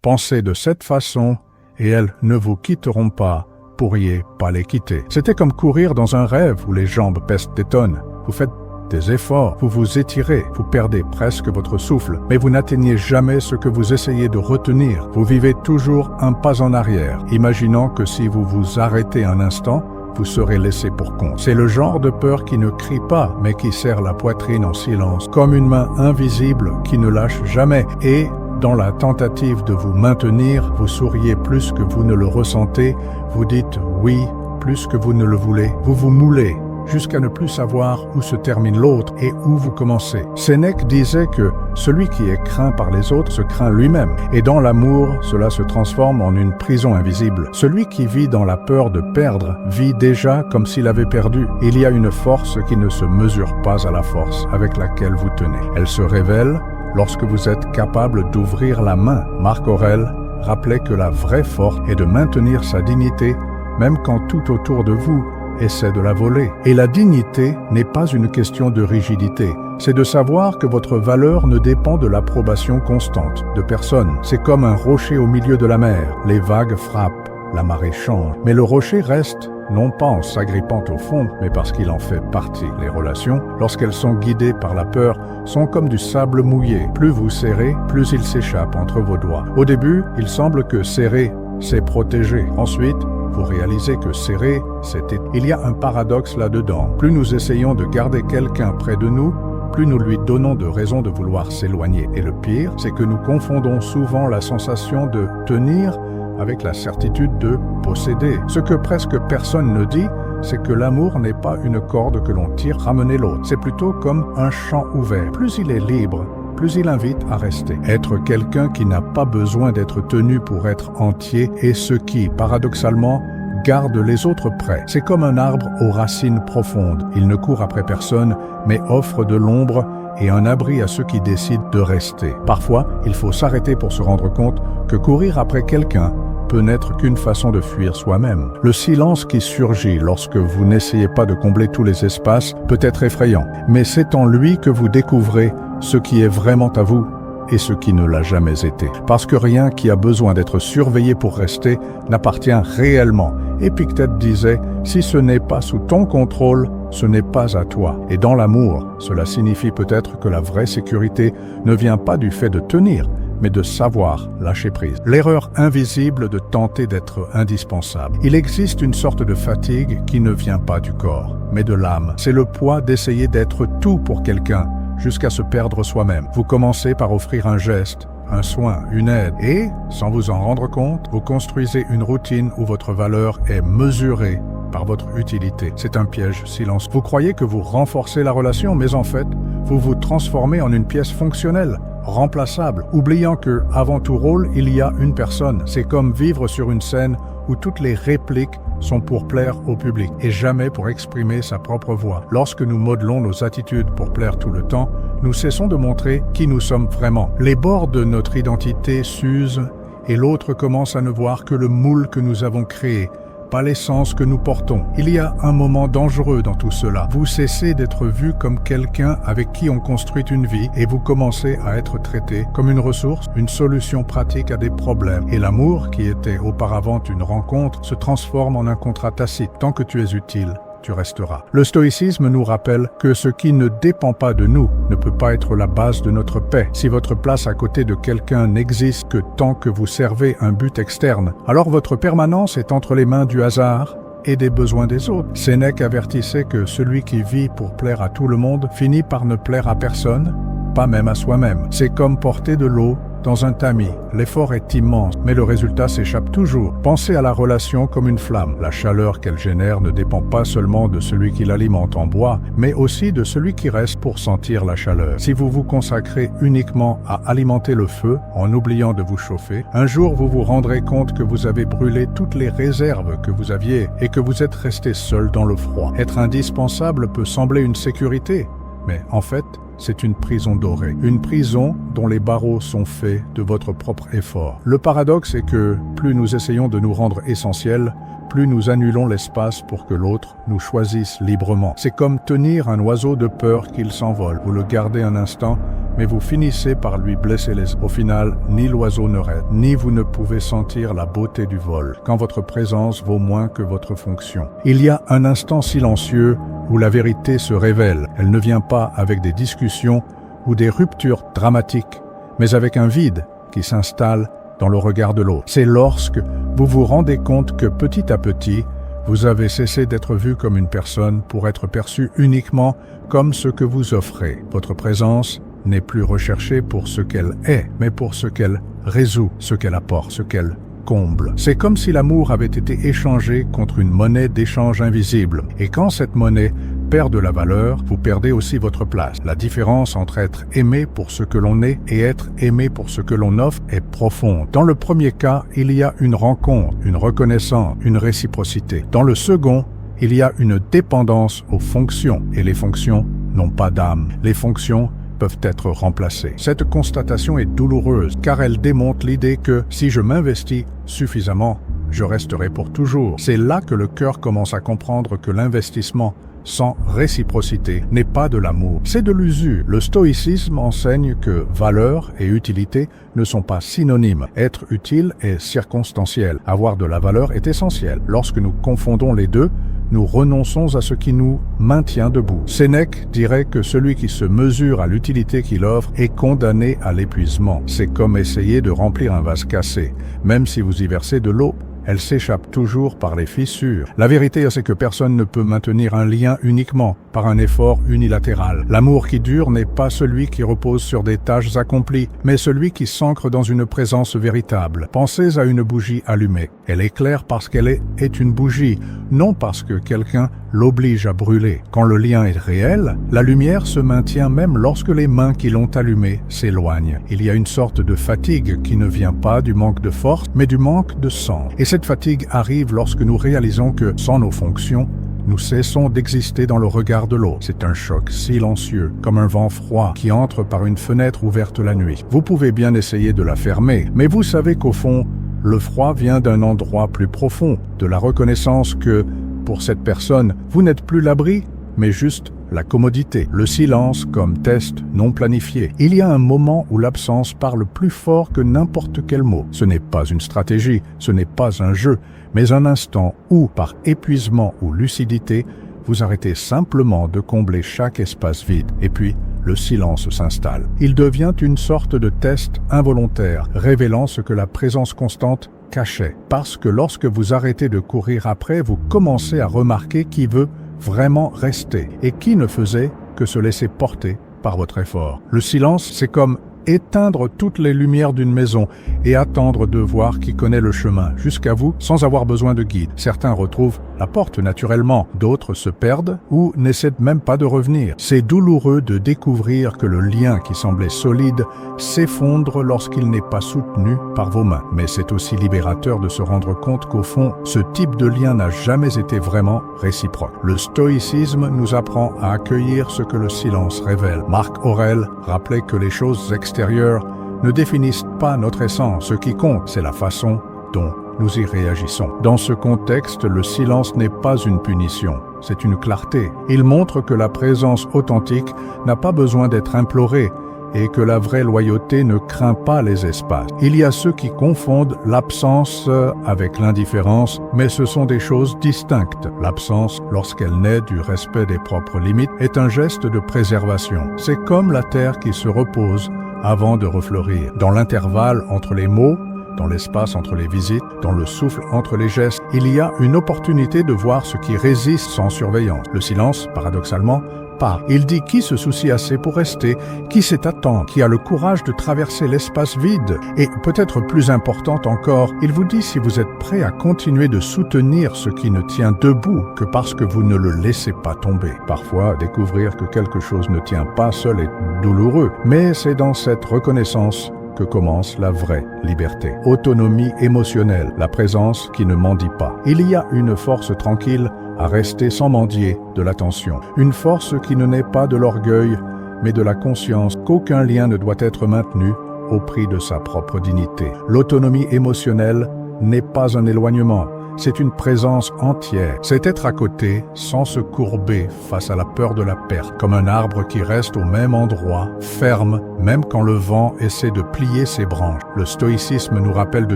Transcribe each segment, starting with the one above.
Pensez de cette façon et elles ne vous quitteront pas, pourriez pas les quitter. C'était comme courir dans un rêve où les jambes pèsent des tonnes. Vous faites des efforts, vous vous étirez, vous perdez presque votre souffle, mais vous n'atteignez jamais ce que vous essayez de retenir. Vous vivez toujours un pas en arrière, imaginant que si vous vous arrêtez un instant, vous serez laissé pour compte. C'est le genre de peur qui ne crie pas, mais qui serre la poitrine en silence, comme une main invisible qui ne lâche jamais. Et, dans la tentative de vous maintenir, vous souriez plus que vous ne le ressentez, vous dites oui plus que vous ne le voulez, vous vous moulez, jusqu'à ne plus savoir où se termine l'autre et où vous commencez. Sénèque disait que celui qui est craint par les autres se craint lui-même. Et dans l'amour, cela se transforme en une prison invisible. Celui qui vit dans la peur de perdre vit déjà comme s'il avait perdu. Il y a une force qui ne se mesure pas à la force avec laquelle vous tenez. Elle se révèle lorsque vous êtes capable d'ouvrir la main. Marc Aurèle rappelait que la vraie force est de maintenir sa dignité même quand tout autour de vous essaie de la voler. Et la dignité n'est pas une question de rigidité. C'est de savoir que votre valeur ne dépend de l'approbation constante de personne. C'est comme un rocher au milieu de la mer. Les vagues frappent, la marée change. Mais le rocher reste, non pas en s'agrippant au fond, mais parce qu'il en fait partie. Les relations, lorsqu'elles sont guidées par la peur, sont comme du sable mouillé. Plus vous serrez, plus il s'échappe entre vos doigts. Au début, il semble que serrer, c'est protéger. Ensuite, vous réalisez que serrer, c'était... Il y a un paradoxe là-dedans. Plus nous essayons de garder quelqu'un près de nous, plus nous lui donnons de raisons de vouloir s'éloigner. Et le pire, c'est que nous confondons souvent la sensation de tenir avec la certitude de posséder. Ce que presque personne ne dit, c'est que l'amour n'est pas une corde que l'on tire ramener l'autre. C'est plutôt comme un champ ouvert. Plus il est libre, plus il invite à rester. Être quelqu'un qui n'a pas besoin d'être tenu pour être entier est ce qui, paradoxalement, garde les autres près. C'est comme un arbre aux racines profondes. Il ne court après personne, mais offre de l'ombre et un abri à ceux qui décident de rester. Parfois, il faut s'arrêter pour se rendre compte que courir après quelqu'un peut n'être qu'une façon de fuir soi-même. Le silence qui surgit lorsque vous n'essayez pas de combler tous les espaces peut être effrayant, mais c'est en lui que vous découvrez ce qui est vraiment à vous et ce qui ne l'a jamais été. Parce que rien qui a besoin d'être surveillé pour rester n'appartient réellement. Épictète disait « Si ce n'est pas sous ton contrôle, ce n'est pas à toi ». Et dans l'amour, cela signifie peut-être que la vraie sécurité ne vient pas du fait de tenir, mais de savoir lâcher prise. L'erreur invisible de tenter d'être indispensable. Il existe une sorte de fatigue qui ne vient pas du corps, mais de l'âme. C'est le poids d'essayer d'être tout pour quelqu'un, jusqu'à se perdre soi-même. Vous commencez par offrir un geste, un soin, une aide, et, sans vous en rendre compte, vous construisez une routine où votre valeur est mesurée par votre utilité. C'est un piège silencieux. Vous croyez que vous renforcez la relation, mais en fait, vous vous transformez en une pièce fonctionnelle, remplaçable, oubliant que, avant tout rôle, il y a une personne. C'est comme vivre sur une scène où toutes les répliques sont pour plaire au public et jamais pour exprimer sa propre voix. Lorsque nous modelons nos attitudes pour plaire tout le temps, nous cessons de montrer qui nous sommes vraiment. Les bords de notre identité s'usent et l'autre commence à ne voir que le moule que nous avons créé, pas l'essence que nous portons. Il y a un moment dangereux dans tout cela. Vous cessez d'être vu comme quelqu'un avec qui on construit une vie et vous commencez à être traité comme une ressource, une solution pratique à des problèmes. Et l'amour, qui était auparavant une rencontre, se transforme en un contrat tacite. Tant que tu es utile, tu resteras. Le stoïcisme nous rappelle que ce qui ne dépend pas de nous ne peut pas être la base de notre paix. Si votre place à côté de quelqu'un n'existe que tant que vous servez un but externe, alors votre permanence est entre les mains du hasard et des besoins des autres. Sénèque avertissait que celui qui vit pour plaire à tout le monde finit par ne plaire à personne, pas même à soi-même. C'est comme porter de l'eau dans un tamis. L'effort est immense, mais le résultat s'échappe toujours. Pensez à la relation comme une flamme. La chaleur qu'elle génère ne dépend pas seulement de celui qui l'alimente en bois, mais aussi de celui qui reste pour sentir la chaleur. Si vous vous consacrez uniquement à alimenter le feu, en oubliant de vous chauffer, un jour vous vous rendrez compte que vous avez brûlé toutes les réserves que vous aviez et que vous êtes resté seul dans le froid. Être indispensable peut sembler une sécurité, mais en fait, c'est une prison dorée, une prison dont les barreaux sont faits de votre propre effort. Le paradoxe est que plus nous essayons de nous rendre essentiels, plus nous annulons l'espace pour que l'autre nous choisisse librement. C'est comme tenir un oiseau de peur qu'il s'envole. Vous le gardez un instant, mais vous finissez par lui blesser les os. Au final, ni l'oiseau ne rêve, ni vous ne pouvez sentir la beauté du vol, quand votre présence vaut moins que votre fonction. Il y a un instant silencieux où la vérité se révèle. Elle ne vient pas avec des discussions ou des ruptures dramatiques, mais avec un vide qui s'installe dans le regard de l'autre. C'est lorsque vous vous rendez compte que petit à petit, vous avez cessé d'être vu comme une personne pour être perçu uniquement comme ce que vous offrez. Votre présence n'est plus recherchée pour ce qu'elle est, mais pour ce qu'elle résout, ce qu'elle apporte, ce qu'elle comble. C'est comme si l'amour avait été échangé contre une monnaie d'échange invisible. Et quand cette monnaie perd de la valeur, vous perdez aussi votre place. La différence entre être aimé pour ce que l'on est et être aimé pour ce que l'on offre est profonde. Dans le premier cas, il y a une rencontre, une reconnaissance, une réciprocité. Dans le second, il y a une dépendance aux fonctions, et les fonctions n'ont pas d'âme. Les fonctions peuvent être remplacées. Cette constatation est douloureuse, car elle démontre l'idée que si je m'investis suffisamment, je resterai pour toujours. C'est là que le cœur commence à comprendre que l'investissement sans réciprocité n'est pas de l'amour, c'est de l'usure. Le stoïcisme enseigne que valeur et utilité ne sont pas synonymes. Être utile est circonstanciel. Avoir de la valeur est essentiel. Lorsque nous confondons les deux, nous renonçons à ce qui nous maintient debout. Sénèque dirait que celui qui se mesure à l'utilité qu'il offre est condamné à l'épuisement. C'est comme essayer de remplir un vase cassé. Même si vous y versez de l'eau, elle s'échappe toujours par les fissures. La vérité, c'est que personne ne peut maintenir un lien uniquement par un effort unilatéral. L'amour qui dure n'est pas celui qui repose sur des tâches accomplies, mais celui qui s'ancre dans une présence véritable. Pensez à une bougie allumée. Elle éclaire parce qu'elle est une bougie, non parce que quelqu'un l'oblige à brûler. Quand le lien est réel, la lumière se maintient même lorsque les mains qui l'ont allumée s'éloignent. Il y a une sorte de fatigue qui ne vient pas du manque de force, mais du manque de sens. Et cette fatigue arrive lorsque nous réalisons que, sans nos fonctions, nous cessons d'exister dans le regard de l'autre. C'est un choc silencieux, comme un vent froid qui entre par une fenêtre ouverte la nuit. Vous pouvez bien essayer de la fermer, mais vous savez qu'au fond, le froid vient d'un endroit plus profond, de la reconnaissance que, pour cette personne, vous n'êtes plus l'abri, mais juste la commodité, le silence comme test non planifié. Il y a un moment où l'absence parle plus fort que n'importe quel mot. Ce n'est pas une stratégie, ce n'est pas un jeu, mais un instant où, par épuisement ou lucidité, vous arrêtez simplement de combler chaque espace vide, et puis le silence s'installe. Il devient une sorte de test involontaire, révélant ce que la présence constante cachait. Parce que lorsque vous arrêtez de courir après, vous commencez à remarquer qui veut vraiment rester et qui ne faisait que se laisser porter par votre effort. Le silence, c'est comme éteindre toutes les lumières d'une maison et attendre de voir qui connaît le chemin jusqu'à vous sans avoir besoin de guide. Certains retrouvent la porte naturellement, d'autres se perdent ou n'essaient même pas de revenir. C'est douloureux de découvrir que le lien qui semblait solide s'effondre lorsqu'il n'est pas soutenu par vos mains. Mais c'est aussi libérateur de se rendre compte qu'au fond, ce type de lien n'a jamais été vraiment réciproque. Le stoïcisme nous apprend à accueillir ce que le silence révèle. Marc Aurèle rappelait que les choses extérieures ne définissent pas notre essence. Ce qui compte, c'est la façon dont nous y réagissons. Dans ce contexte, le silence n'est pas une punition, c'est une clarté. Il montre que la présence authentique n'a pas besoin d'être implorée et que la vraie loyauté ne craint pas les espaces. Il y a ceux qui confondent l'absence avec l'indifférence, mais ce sont des choses distinctes. L'absence, lorsqu'elle naît du respect des propres limites, est un geste de préservation. C'est comme la terre qui se repose avant de refleurir. Dans l'intervalle entre les mots, dans l'espace entre les visites, dans le souffle entre les gestes, il y a une opportunité de voir ce qui résiste sans surveillance. Le silence, paradoxalement, part. Il dit qui se soucie assez pour rester, qui sait attendre, qui a le courage de traverser l'espace vide. Et peut-être plus important encore, il vous dit si vous êtes prêt à continuer de soutenir ce qui ne tient debout que parce que vous ne le laissez pas tomber. Parfois, découvrir que quelque chose ne tient pas seul est douloureux, mais c'est dans cette reconnaissance que commence la vraie liberté. Autonomie émotionnelle, la présence qui ne mendie pas. Il y a une force tranquille à rester sans mendier de l'attention. Une force qui ne naît pas de l'orgueil, mais de la conscience qu'aucun lien ne doit être maintenu au prix de sa propre dignité. L'autonomie émotionnelle n'est pas un éloignement, c'est une présence entière. C'est être à côté sans se courber face à la peur de la perte, comme un arbre qui reste au même endroit, ferme, même quand le vent essaie de plier ses branches. Le stoïcisme nous rappelle de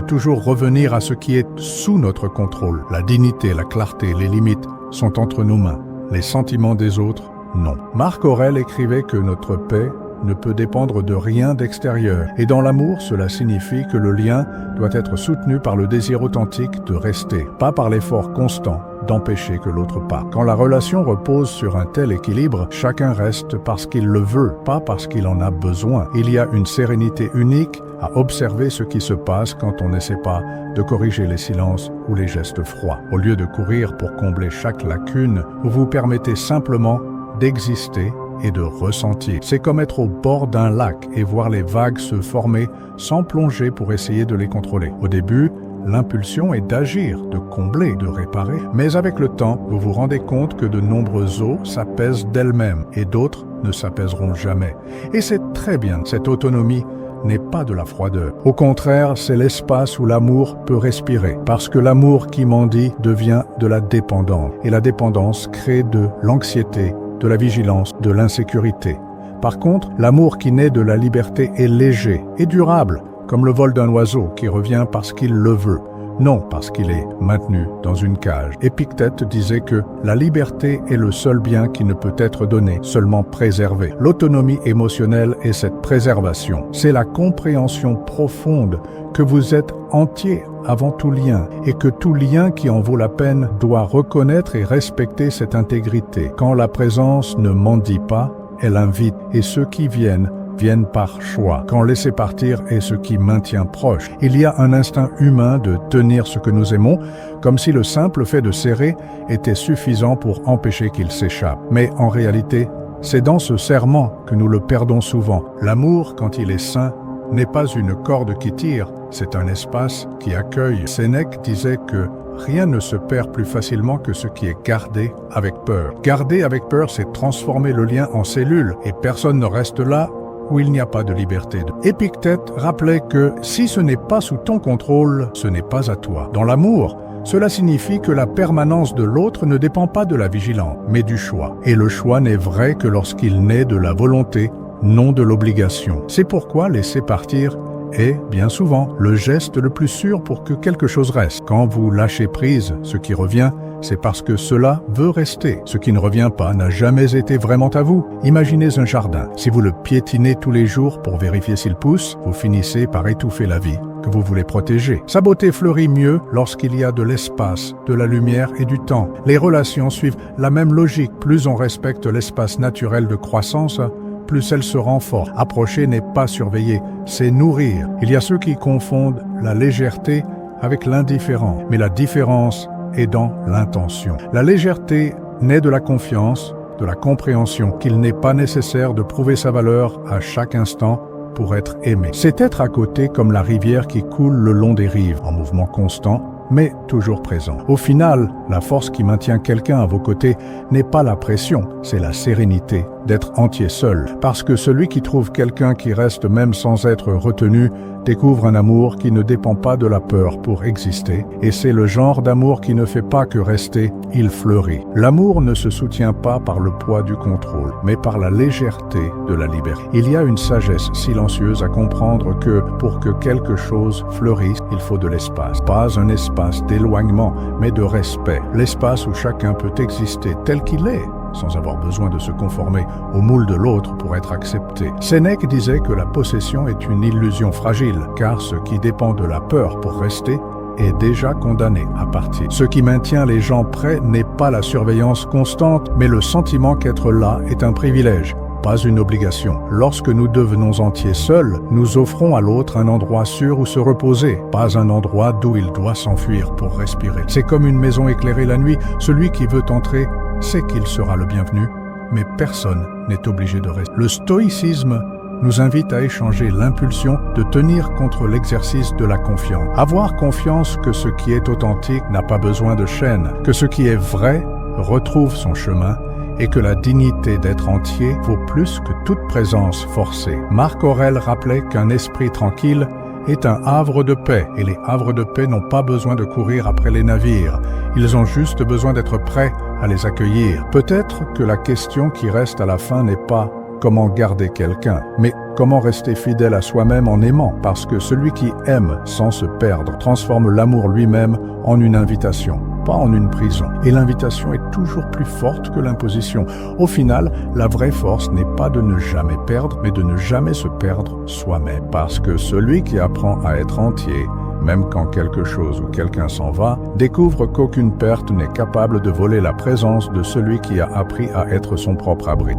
toujours revenir à ce qui est sous notre contrôle. La dignité, la clarté, les limites sont entre nos mains. Les sentiments des autres, non. Marc Aurèle écrivait que notre paix ne peut dépendre de rien d'extérieur. Et dans l'amour, cela signifie que le lien doit être soutenu par le désir authentique de rester, pas par l'effort constant d'empêcher que l'autre parte. Quand la relation repose sur un tel équilibre, chacun reste parce qu'il le veut, pas parce qu'il en a besoin. Il y a une sérénité unique à observer ce qui se passe quand on n'essaie pas de corriger les silences ou les gestes froids. Au lieu de courir pour combler chaque lacune, vous vous permettez simplement d'exister et de ressentir. C'est comme être au bord d'un lac et voir les vagues se former sans plonger pour essayer de les contrôler. Au début, l'impulsion est d'agir, de combler, de réparer. Mais avec le temps, vous vous rendez compte que de nombreuses eaux s'apaisent d'elles-mêmes et d'autres ne s'apaiseront jamais. Et c'est très bien, cette autonomie n'est pas de la froideur. Au contraire, c'est l'espace où l'amour peut respirer. Parce que l'amour qui mendie devient de la dépendance. Et la dépendance crée de l'anxiété, de la vigilance, de l'insécurité. Par contre, l'amour qui naît de la liberté est léger et durable, comme le vol d'un oiseau qui revient parce qu'il le veut, non parce qu'il est maintenu dans une cage. Épictète disait que la liberté est le seul bien qui ne peut être donné, seulement préservé. L'autonomie émotionnelle est cette préservation. C'est la compréhension profonde que vous êtes entier avant tout lien et que tout lien qui en vaut la peine doit reconnaître et respecter cette intégrité. Quand la présence ne mendie pas, elle invite et ceux qui viennent par choix. Quand laisser partir est ce qui maintient proche. Il y a un instinct humain de tenir ce que nous aimons, comme si le simple fait de serrer était suffisant pour empêcher qu'il s'échappe. Mais en réalité, c'est dans ce serrement que nous le perdons souvent. L'amour, quand il est sain, n'est pas une corde qui tire, c'est un espace qui accueille. Sénèque disait que rien ne se perd plus facilement que ce qui est gardé avec peur. Garder avec peur, c'est transformer le lien en cellule, et personne ne reste là où il n'y a pas de liberté. Épictète rappelait que si ce n'est pas sous ton contrôle, ce n'est pas à toi. Dans l'amour, cela signifie que la permanence de l'autre ne dépend pas de la vigilance, mais du choix. Et le choix n'est vrai que lorsqu'il naît de la volonté, non de l'obligation. C'est pourquoi laisser partir est, bien souvent, le geste le plus sûr pour que quelque chose reste. Quand vous lâchez prise, ce qui revient, c'est parce que cela veut rester. Ce qui ne revient pas n'a jamais été vraiment à vous. Imaginez un jardin. Si vous le piétinez tous les jours pour vérifier s'il pousse, vous finissez par étouffer la vie que vous voulez protéger. Sa beauté fleurit mieux lorsqu'il y a de l'espace, de la lumière et du temps. Les relations suivent la même logique. Plus on respecte l'espace naturel de croissance, plus elle se renforce. Approcher n'est pas surveiller, c'est nourrir. Il y a ceux qui confondent la légèreté avec l'indifférence, mais la différence est dans l'intention. La légèreté naît de la confiance, de la compréhension qu'il n'est pas nécessaire de prouver sa valeur à chaque instant pour être aimé. C'est être à côté comme la rivière qui coule le long des rives, en mouvement constant, mais toujours présent. Au final, la force qui maintient quelqu'un à vos côtés n'est pas la pression, c'est la sérénité d'être entier seul. Parce que celui qui trouve quelqu'un qui reste même sans être retenu découvre un amour qui ne dépend pas de la peur pour exister, et c'est le genre d'amour qui ne fait pas que rester, il fleurit. L'amour ne se soutient pas par le poids du contrôle, mais par la légèreté de la liberté. Il y a une sagesse silencieuse à comprendre que pour que quelque chose fleurisse, il faut de l'espace. Pas un espace d'éloignement, mais de respect. L'espace où chacun peut exister tel qu'il est, sans avoir besoin de se conformer au moule de l'autre pour être accepté. Sénèque disait que la possession est une illusion fragile, car ce qui dépend de la peur pour rester est déjà condamné à partir. Ce qui maintient les gens près n'est pas la surveillance constante, mais le sentiment qu'être là est un privilège, pas une obligation. Lorsque nous devenons entiers seuls, nous offrons à l'autre un endroit sûr où se reposer, pas un endroit d'où il doit s'enfuir pour respirer. C'est comme une maison éclairée la nuit, celui qui veut entrer sait qu'il sera le bienvenu, mais personne n'est obligé de rester. Le stoïcisme nous invite à échanger l'impulsion de tenir contre l'exercice de la confiance. Avoir confiance que ce qui est authentique n'a pas besoin de chaînes, que ce qui est vrai retrouve son chemin et que la dignité d'être entier vaut plus que toute présence forcée. Marc Aurèle rappelait qu'un esprit tranquille est un havre de paix, et les havres de paix n'ont pas besoin de courir après les navires. Ils ont juste besoin d'être prêts à les accueillir. Peut-être que la question qui reste à la fin n'est pas comment garder quelqu'un, mais comment rester fidèle à soi-même en aimant, parce que celui qui aime sans se perdre transforme l'amour lui-même en une invitation, pas en une prison. Et l'invitation est toujours plus forte que l'imposition. Au final, la vraie force n'est pas de ne jamais perdre, mais de ne jamais se perdre soi-même. Parce que celui qui apprend à être entier, même quand quelque chose ou quelqu'un s'en va, découvre qu'aucune perte n'est capable de voler la présence de celui qui a appris à être son propre abri.